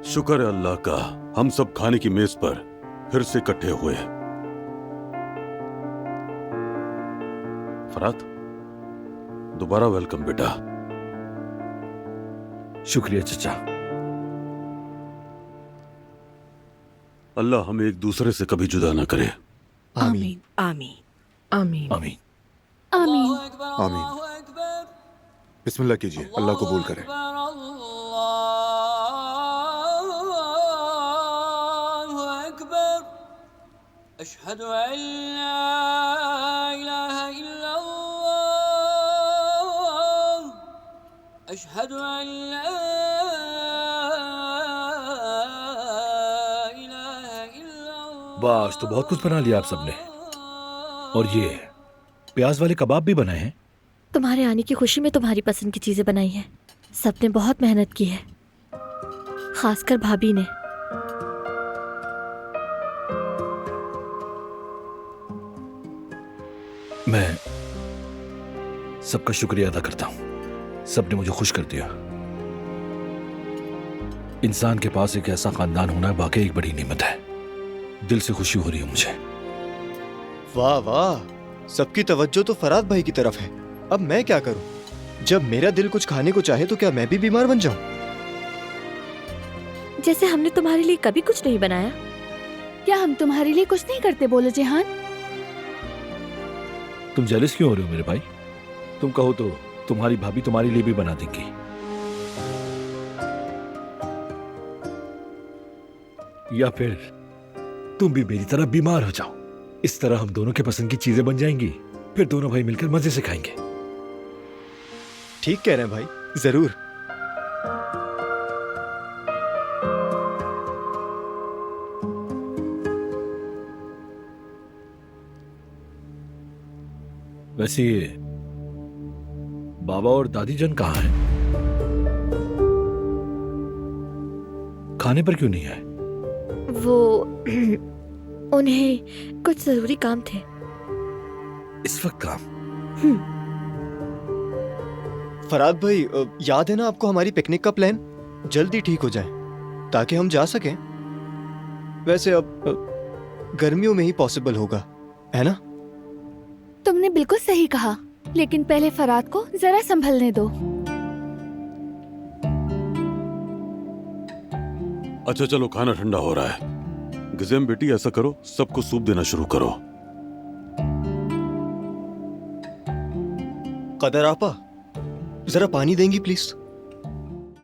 शुक्र है अल्लाह का, हम सब खाने की मेज पर फिर से इकट्ठे हुए। फरात, दोबारा वेलकम बेटा। शुक्रिया चचा। अल्लाह हमें एक दूसरे से कभी जुदा ना करे। आमीन आमीन आमीन आमीन। आमीन। आमीन। बिस्मिल्लाह कीजिए, अल्लाह कबूल करे। अशहदु अल्ला इलाहा इल्लल्लाह, अशहदु अल्ला इलाहा इल्लल्लाह। वाह, आज तो बहुत कुछ बना लिया आप सबने। और ये प्याज वाले कबाब भी बनाए हैं। तुम्हारे आने की खुशी में तुम्हारी पसंद की चीजें बनाई हैं। सबने बहुत मेहनत की है, खासकर भाभी ने। मैं सबका शुक्रिया अदा करता हूं। सबने मुझे खुश कर दिया। इंसान के पास एक ऐसा खानदान होना वाकई एक बड़ी नेमत है। दिल से खुशी हो रही है मुझे। वाह वाह, सबकी तवज्जो तो फराद भाई की तरफ है। अब मैं क्या करूं? जब मेरा दिल कुछ खाने को चाहे तो क्या मैं भी बीमार बन जाऊं? जैसे हमने तुम्हारे लिए कभी कुछ नहीं बनाया। क्या हम तुम्हारे लिए कुछ नहीं करते बोलो जेहान? तुम जेलस क्यों हो रहे हो मेरे भाई? तुम कहो तो तुम्हारी भाभी तुम्हारे लिए भी बना देंगी। या फिर तुम भी मेरी तरह बीमार हो जाओ। इस तरह हम दोनों के पसंद की चीजें बन जाएंगी। फिर दोनों भाई मिलकर मजे से खाएंगे। ठीक कह रहे हैं भाई, जरूर। वैसे ये बाबा और दादी जन कहाँ हैं? खाने पर क्यों नहीं आए? वो उन्हें कुछ जरूरी काम थे। इस वक्त काम? फराद भाई, याद है ना आपको हमारी पिकनिक का प्लान? जल्दी ठीक हो जाए ताकि हम जा सकें। वैसे अब गर्मियों में ही पॉसिबल होगा, है ना? तुमने बिल्कुल सही कहा, लेकिन पहले फराद को जरा संभलने दो। अच्छा चलो, खाना ठंडा हो रहा है। गिज़ेम बेटी, ऐसा करो, सबको सूप देना शुरू करो। कदर आपा, जरा पानी देंगी प्लीज?